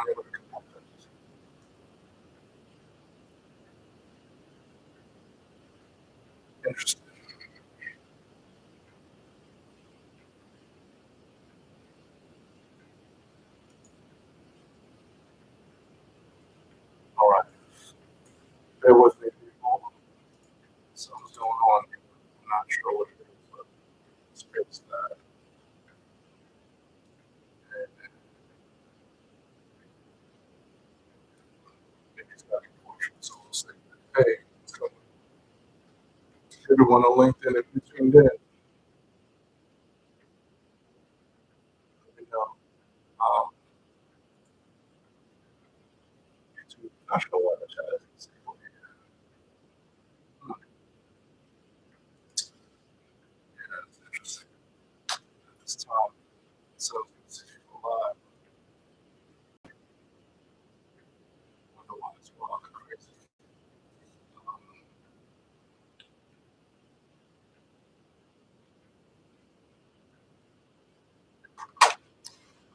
unable to connect it. Interesting. All right. Bear with me, people. Something's going on here. I'm not sure what it is, but let's fix that. And maybe it's back and forth. So we'll say, hey, it's coming. Everyone on LinkedIn, if you tuned in, let me know. YouTube, not sure why the chat is disabled here. Hmm. Yeah, it's interesting. This time, so it's people live. Wonder why it's wrong. Crazy. Um,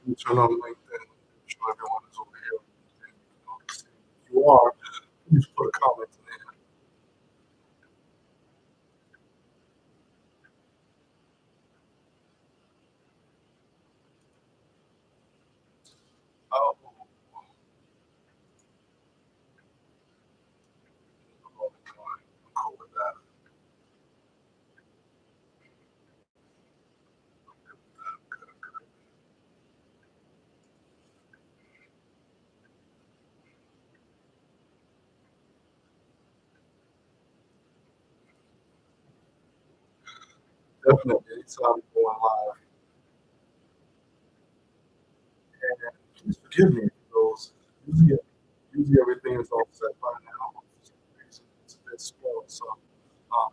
Let me turn on LinkedIn. I'm sure everyone is over here. And if you are, please put a comment in there. Oh, I'm cool with that. Good, good. Definitely, anytime going live. And please forgive me for those. Usually, usually everything is all set by now. For some reason, it's a bit slow. So, um,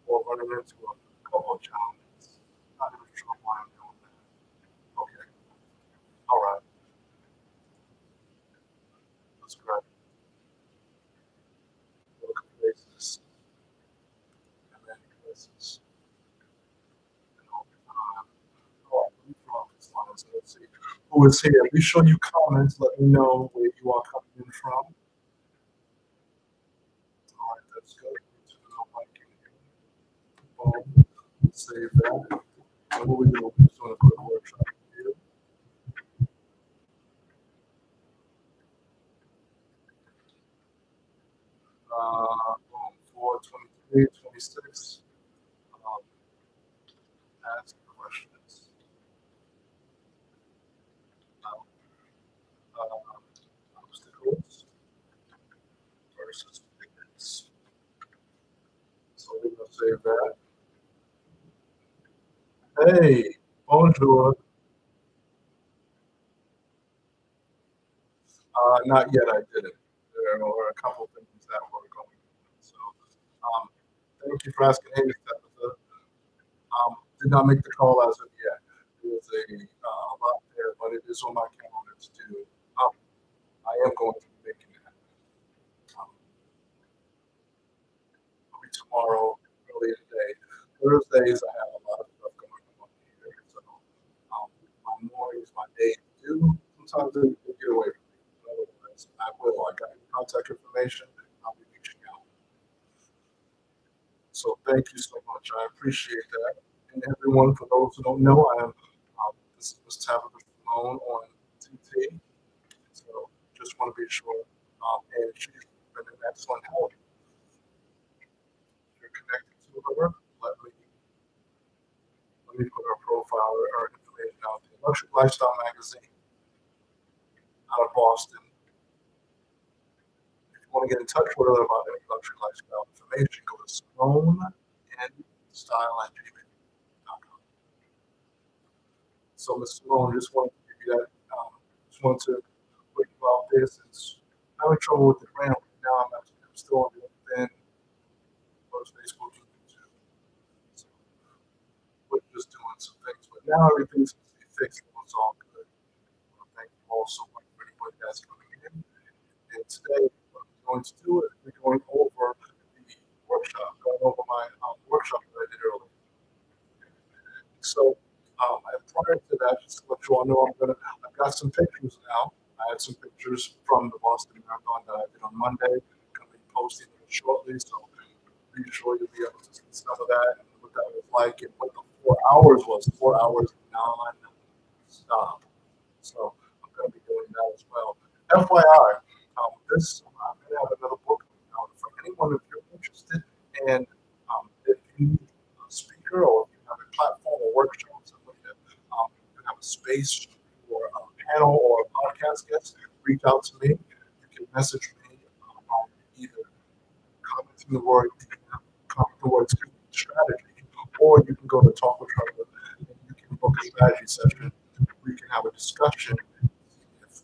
we're running into a couple of challenges. Not even sure why I'm doing that. Okay. All right. That's great. Look at faces and then places and all the time. All right. Let me draw this line. So let's see who is here. Be sure you comment. Let me know where you are coming in from. All right. That's good. Turn on mic in here. Boom. Save that. And what we do, we're just doing a quick workshop review. Boom. 423, 26. Um, ask questions. Now, obstacles versus wins. So we're gonna save that. Hey, bonjour. Not yet. I didn't. There were a couple things that were going on. So, um, thank you for asking. Hey, Miss Tabitha. Did not make the call as of yet. There's a lot there, but it is on my calendar to do. Um, I am going to be making that. Maybe tomorrow, early in the day. Thursdays, I have a lot of stuff going on here. So my mornings, my days do. Sometimes they get away from me. But otherwise, I will. I got your contact information. I'll be reaching out. So thank you so much. I appreciate that. And everyone, for those who don't know, I am this was Tabitha Simone on TT. So just want to be sure. And she's been an excellent help. If you're connected to her, let me put her profile or her information out there. Luxury Lifestyle Magazine out of Boston. If you want to get in touch with her about any luxury lifestyle information, go to Simone and Style at gmail.com. So, Ms. Simone, just wanted to give you that. Just wanted to put you out there since I'm having trouble with the gram. Now I'm still on LinkedIn, first Facebook, and YouTube. So we're just doing some things, but now everything seems to be fixed. And it's all good. Thank you all so much for anybody that's coming in. And today, what I'm going to do is we're going over the workshop, going over my workshop that I did earlier. So, and prior to that, just to let you all know, I've got some pictures now. I I had some pictures from the Boston Marathon that I did on Monday. Going to be posting it shortly, so be sure you'll be able to see some of that and what that was like and what the 4 hours was. 4 hours non-stop. So I'm going to be doing that as well. FYI, this I'm going to have another book out for anyone if you're interested, and if you need a speaker or if you have a platform or workshop, somebody that you have a space for a panel or a podcast guest, reach out to me. You can message me on either commenting the word comment the word strategy, or you can go to Talk with Trevor and you can book a strategy session. We can have a discussion if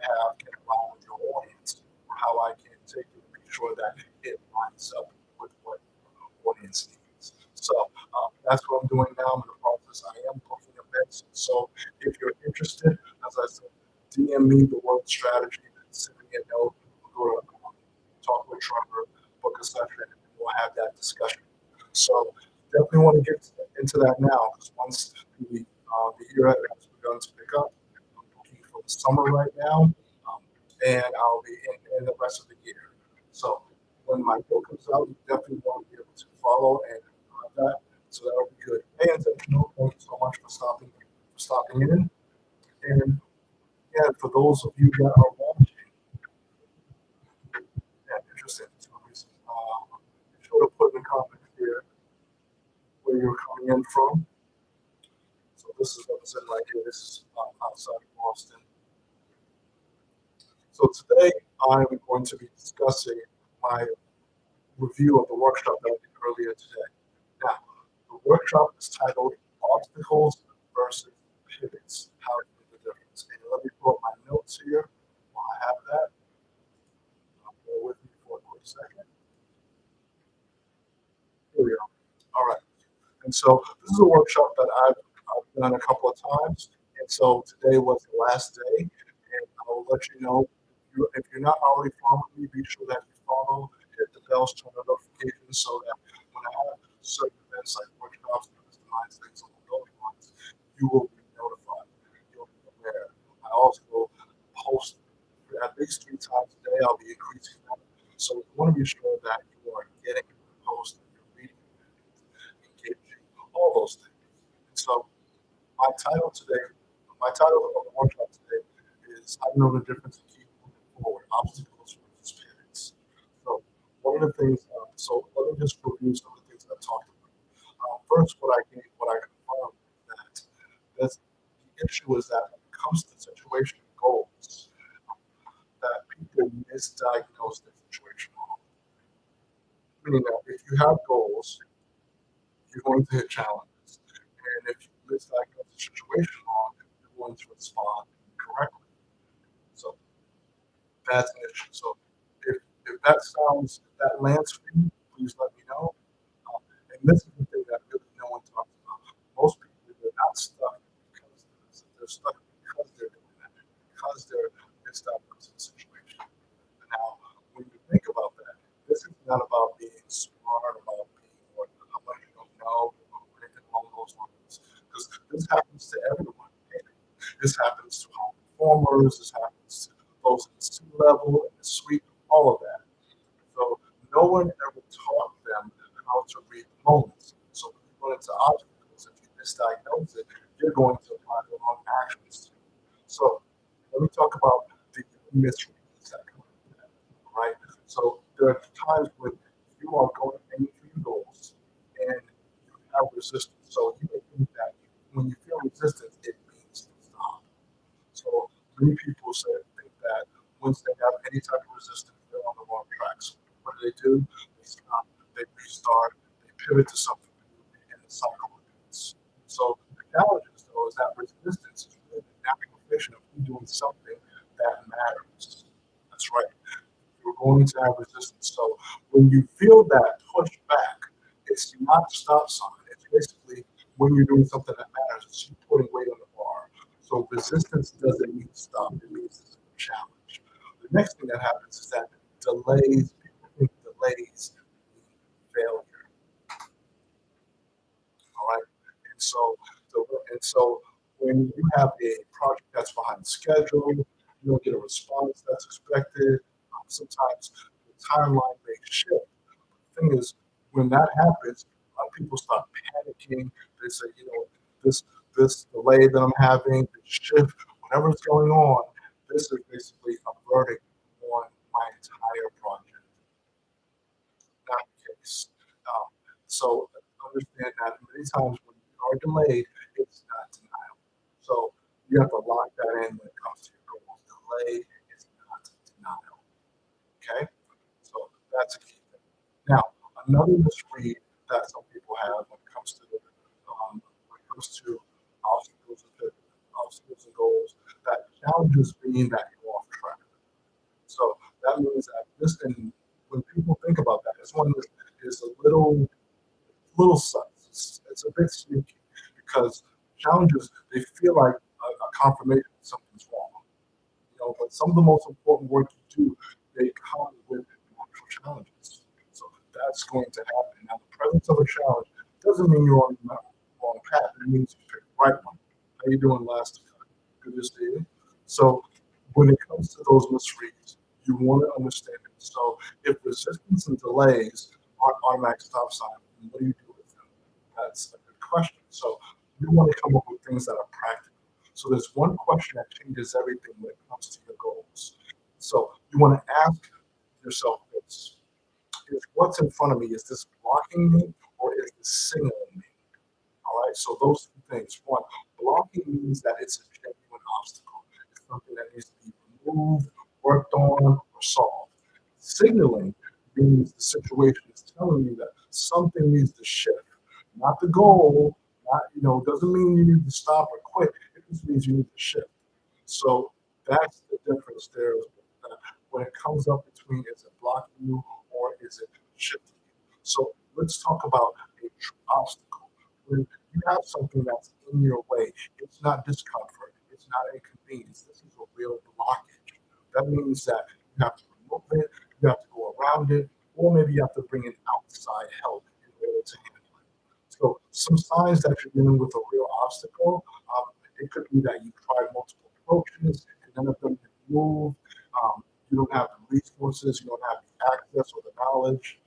can align with your audience, or how I can take it and make sure that it lines up with what your audience needs. So that's what I'm doing now. I'm in the process. I am booking events. So if you're interested, as I said, DM me the word strategy, send me a note, go to Talk with Trevor, book a session, and we'll have that discussion. So definitely want to get into that now because once the year has begun to pick up, I'm looking for the summer right now, and I'll be in the rest of the year. So when my book comes out, you definitely want to be able to follow and that. So that'll be good. And thank you so much for stopping in. And yeah, for those of you that are watching, yeah, interesting. Be sure to put in the comments here where you're coming in from. So this is represented right here. This is outside of Boston. So today I'm going to be discussing my review of the workshop that I did earlier today. Now, the workshop is titled Obstacles versus Pivots, How to Make the Difference. And let me pull up my notes here while I have that. Bear with me for a quick second. Here we go. All right. And so this is a workshop that I've done a couple of times. And so today was the last day. And I'll let you know if you're not already following me, be sure that you follow, hit the bells, turn on notifications so that when I have certain events like workshops, customize things along those lines, you will be notified. You'll be aware. I also post at least 3 times a day. I'll be increasing that. So you want to be sure that you are getting the post, you're reading, engaging, all those things. And so my title of the workshop today is I know the difference in keep moving forward, obstacles versus pivots. So one of the things, so let me just review some of the things that I talked about. First, what I confirmed that that's the issue is that when it comes to situation goals, that people misdiagnose the situation wrong. Meaning that if you have goals, you're going to hit challenges. And if you misdiagnose the situation wrong, you're going to respond incorrectly. So that's an issue. So if if that lands for you, please let me know. And this is the thing that really no one talks about. Most people they're not stuck because they're stuck because they're doing that, because they're misdiagnosing the situation. Now, when you think about that, this is not about being smart, about being or how much you don't know, or anything along those lines. Because this happens to everyone. This happens to high performers. This happens to those in the C level, in the suite, all of that. So no one ever taught them how to read the moments. So when you go into obstacles, if you misdiagnose it, you're going to apply the wrong actions. So let me talk about the misreads that come with that. Right? So there are times when you are going aiming for your goals and you have resistance. So you may think that when you feel resistance, it means to stop. So many people think that once they have any type of resistance, they're on the wrong track. So what do? They stop, they restart, they pivot to something new, and the cycle repeats. So the challenge is though is that resistance is really the natural fiction of you doing something that matters. That's right. You're going to have resistance. So when you feel that pushback, it's not a stop sign. It's basically when you're doing something that matters, it's you putting weight on the bar. So resistance doesn't mean stop. It means it's a challenge. The next thing that happens is that delays, people think delays mean failure. All right. And so when you have a project that's behind schedule, you don't get a response that's expected. Sometimes the timeline may shift. The thing is, when that happens, a lot of people start panicking. They say, this delay that I'm having, this shift, whatever's going on, this is basically a verdict on my entire project. Not the case. Um, so understand that many times when you are delayed, it's not denial. So you have to lock that in when it comes to your goals. Delay is not denial. Okay? So that's a key thing. Now, another misread that some people have when it comes to obstacles and goals, that challenges mean that you're off track. So that means that this, and when people think about that, it's one that is a little sus. It's a bit sneaky because challenges, they feel like a confirmation that something's wrong. But some of the most important work you do, they come with actual challenges. So that's going to happen. Now, the presence of a challenge doesn't mean you're on the wrong path. It means you picked the right one. How you doing last time? Good to see you. So when it comes to those misreads, you want to understand it. So if resistance and delays are automatic stop signs, what do you do with them? That's a good question. So you want to come up with things that are practical. So there's one question that changes everything when it comes to your goals. So you want to ask yourself this: is what's in front of me, is this blocking me or is this signaling me? All right. So those two things. One, blocking means that it's a genuine obstacle. It's something that needs to be removed, worked on, or solved. Signaling means the situation is telling you that something needs to shift. Not the goal, not doesn't mean you need to stop or quit. It just means you need to shift. So that's the difference there. When it comes up between, is it blocking you or is it shifting you? So let's talk about a true obstacle. When you have something that's in your way, it's not discomfort, it's not inconvenience. This is a real blockage. That means that you have to remove it, you have to go around it, or maybe you have to bring in outside help in order to handle it. So some signs that you're dealing with a real obstacle, it could be that you tried multiple approaches and none of them can move. You don't have the resources, you don't have the access or the knowledge.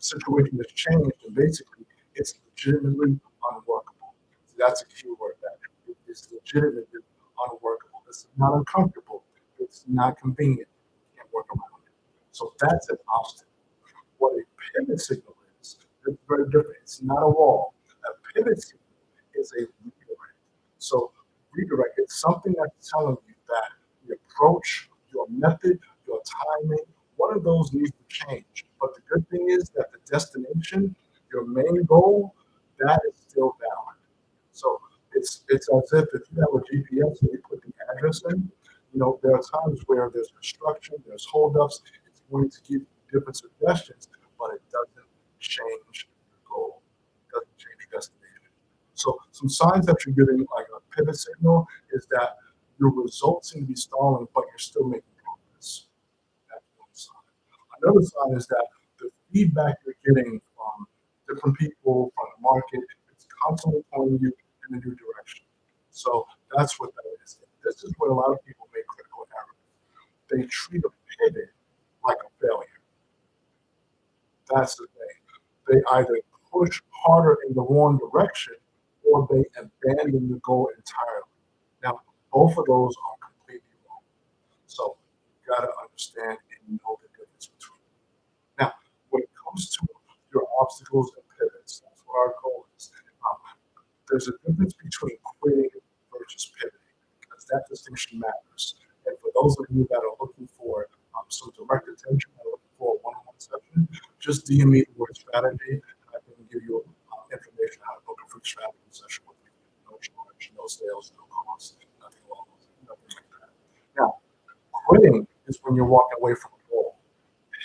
Situation has changed, and basically it's legitimately unworkable. So that's a key word. That it is legitimately unworkable. It's not uncomfortable. It's not convenient. You can't work around it. So that's an obstacle. What a pivot signal is very different. It's not a wall. A pivot signal is a redirect. So redirect is something that's telling you that the approach, your method, your timing, one of those needs to change. But the good thing is that the destination, your main goal, that is still valid. So it's as if you have a GPS and you put the address in, there are times where there's construction, there's holdups, it's going to give you different suggestions, but it doesn't change your goal. It doesn't change your destination. So some signs that you're getting like a pivot signal is that your results seem to be stalling, but you're still making progress. That's one sign. Another sign is that the feedback you're getting from different people, from the market, it's constantly pointing you in a new direction. So that's what that is. This is where a lot of people make critical errors. They treat a pivot like a failure. That's the thing. They either push harder in the wrong direction or they abandon the goal entirely. Now, both of those are completely wrong. So you got to understand and know the difference between them. Now, when it comes to your obstacles and pivots, that's what our goal is. Um, there's a difference between quitting versus pivoting because that distinction matters. And for those of you that are looking for some direct attention, or looking for a one-on-one session, just DM me the word strategy, and I can give you information how to book a free strategy session with me. No charge, no sales, no cost, nothing along those, nothing like that. Now, quitting is when you're walking away from a goal.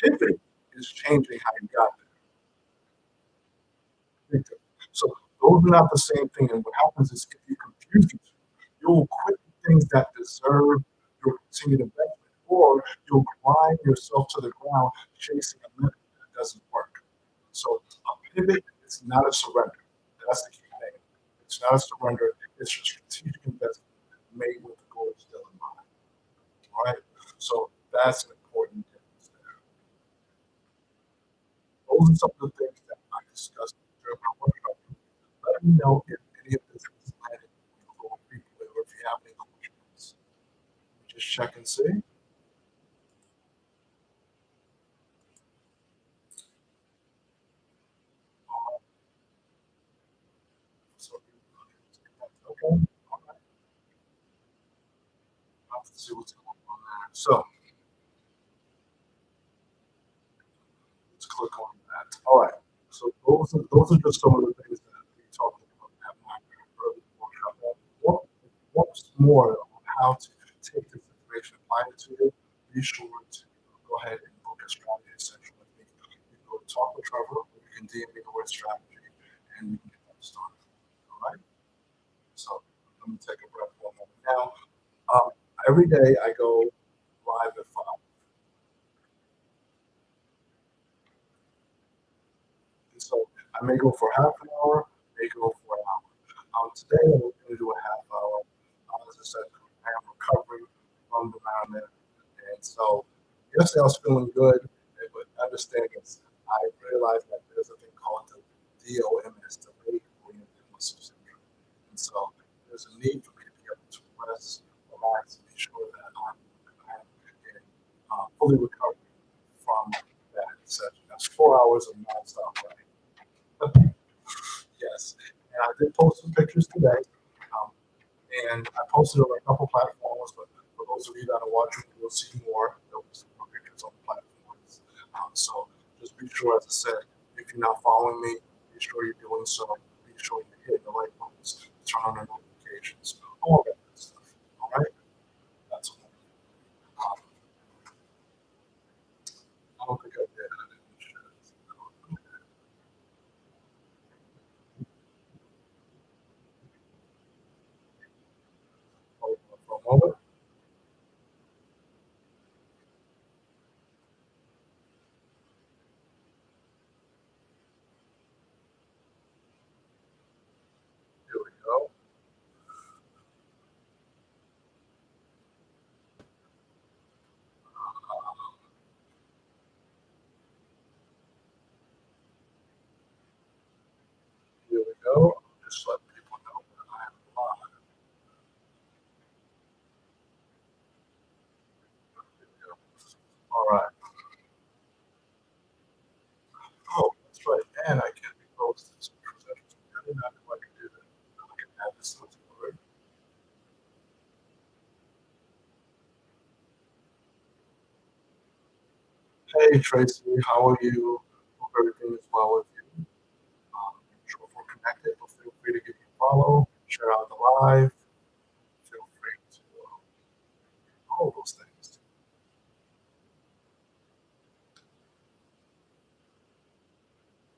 Pivoting is changing how you got there. So those are not the same thing. And what happens is if you confuse the two, you'll quit the things that deserve your continued investment, or you'll grind yourself to the ground chasing a method that doesn't work. So a pivot is not a surrender. That's the key thing. It's not a surrender. It's a strategic investment made with the goal still in mind. All right. So that's an important difference there. Those are some of the things that I discussed during my workshop. Let me know if any of this is landing for people or if you have any questions. Just check and see. So, okay. All right. I'll have to see what's going on there. So let's click on that. All right. So those are just some of the things that we talked about at my early workshop. What's more on how to take this information, apply it to you, be sure to go ahead and book a strategy session with me. You can go to Talk with Trevor, or you can DM me the word strategy, and we can get that started. All right. So let me take a breath for a moment. Now, um, every day I go live at 5. And so I may go for half an hour, may go for an hour. Today I'm going to do a half hour. As I said, I am recovering from the mountain. And so yesterday I was feeling good, but understanding this, I realized that there's a thing called the DOMS, delayed oriented muscle syndrome. And so there's a need for me to be able to rest, relax, and be sure that I'm getting fully recovered from that session. That's 4 hours of nonstop running. Yes, and I did post some pictures today, um, and I posted it on a couple platforms. But for those of you that are watching, you'll see more. There'll be some more pictures on the platforms. So just be sure, as I said, if you're not following me, be sure you're doing so. Be sure you're hitting the right buttons, turn on the notifications, all that good stuff. All right, that's all. I don't think I did. I didn't share this. Hold on for a moment. Here we go. Here we go. Just let people know that I am live. Here we go. All right. Oh, that's right. And I can repost this presentation. I did not know I could do that. I can add this to the board. Hey, Tracy, how are you? Hope everything is well with you. Sure if we're connected, but feel free to give me a follow, share out the live. Feel free to all those things.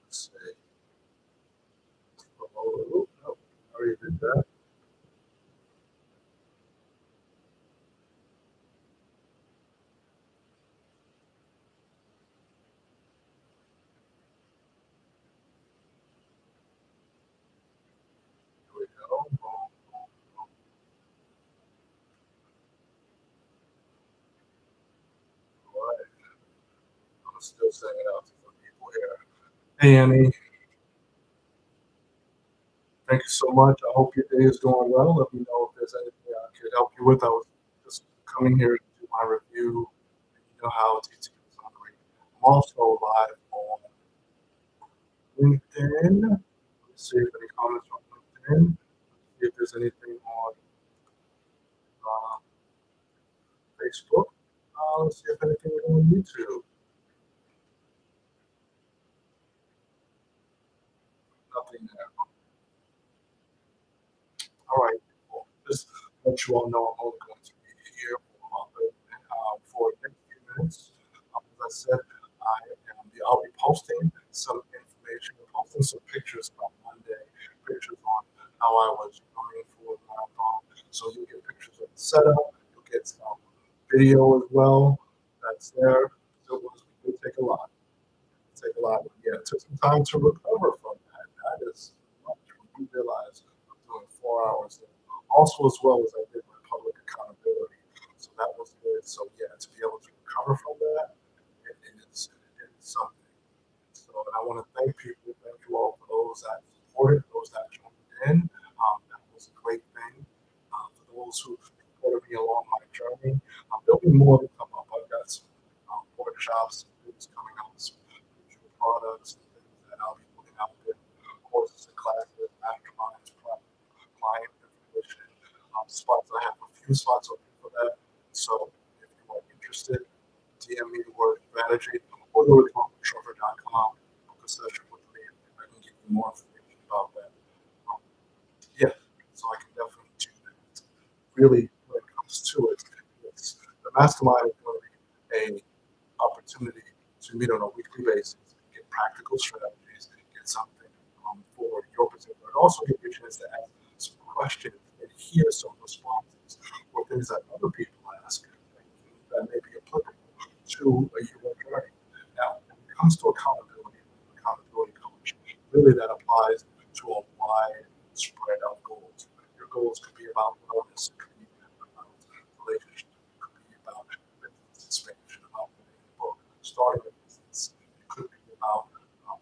Let's see. Oh, no, I already did that. Here we go. Boom, boom, boom. All right. I'm still sending it out to some people here. Hey, Annie, thank you so much. I hope your day is going well. Let me know if there's anything I could help you with. I was just coming here to do my review. You know how TT is hungry. I'm also live on LinkedIn. Let's see if any comments on LinkedIn. See if there's anything on uh, Facebook. Let's see if anything is on YouTube. Nothing there. All right. Well, just let you all know I'm only going to be here for the next few minutes. As I said, I'll be posting some information, posting some pictures on Monday, pictures on how I was running for the marathon. So you'll get pictures of the setup, you'll get some video as well. That's there. So it will take a lot. Take a lot. Yeah, it took some time to recover from that. That is much when you realize I'm doing 4 hours. Also, as well as I did my public accountability. So that was good. more to come up. I've got some workshops and things coming up, some digital products and things that I'll be putting out there, courses and classes, masterminds, client information, spots. I have a few spots open for that. So if you are interested, DM me the word strategy or go to TrumpShuffer.com, book a session with me. I can give you more information about that. Um, yeah, so I can definitely do that. Really, when it comes to it, it's, the mastermind is going to be a opportunity to meet on a weekly basis, get practical strategies, get something for your particular, and also give you a chance to ask some questions and hear some responses or things that other people ask that may be applicable to a human journey. Now, when it comes to accountability coach, really that applies to a wide spread of goals. Your goals could be about wellness, it could be about relationships, it could be about business expansion, about writing a book, starting a business. It could be about um,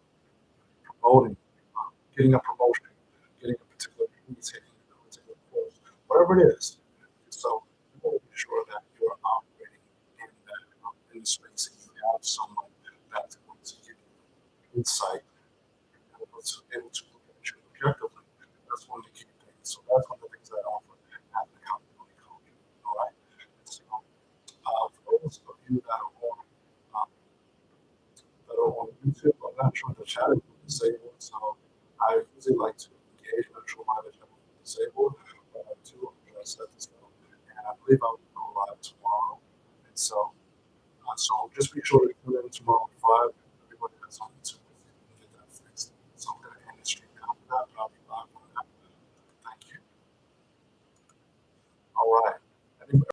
promoting, getting a promotion, getting a particular piece, hitting a particular course, whatever it is. So you want to be sure that you're operating in that in the space and you have someone that's going to give you insight and able to look at you objectively. That's one of the key things. So that's one of the things that I offer as an accountability coach. All right. So for those of you um, that are on YouTube, I'm not sure the chat is disabled, so I usually like to engage, not sure why the chat is disabled, but I do set this up. And I believe I'll go live tomorrow. And so just be sure to tune in tomorrow at 5. Everybody has on YouTube and get that fixed. So I'm going to end the stream now with that, but I'll be live on that. Thank you. All right.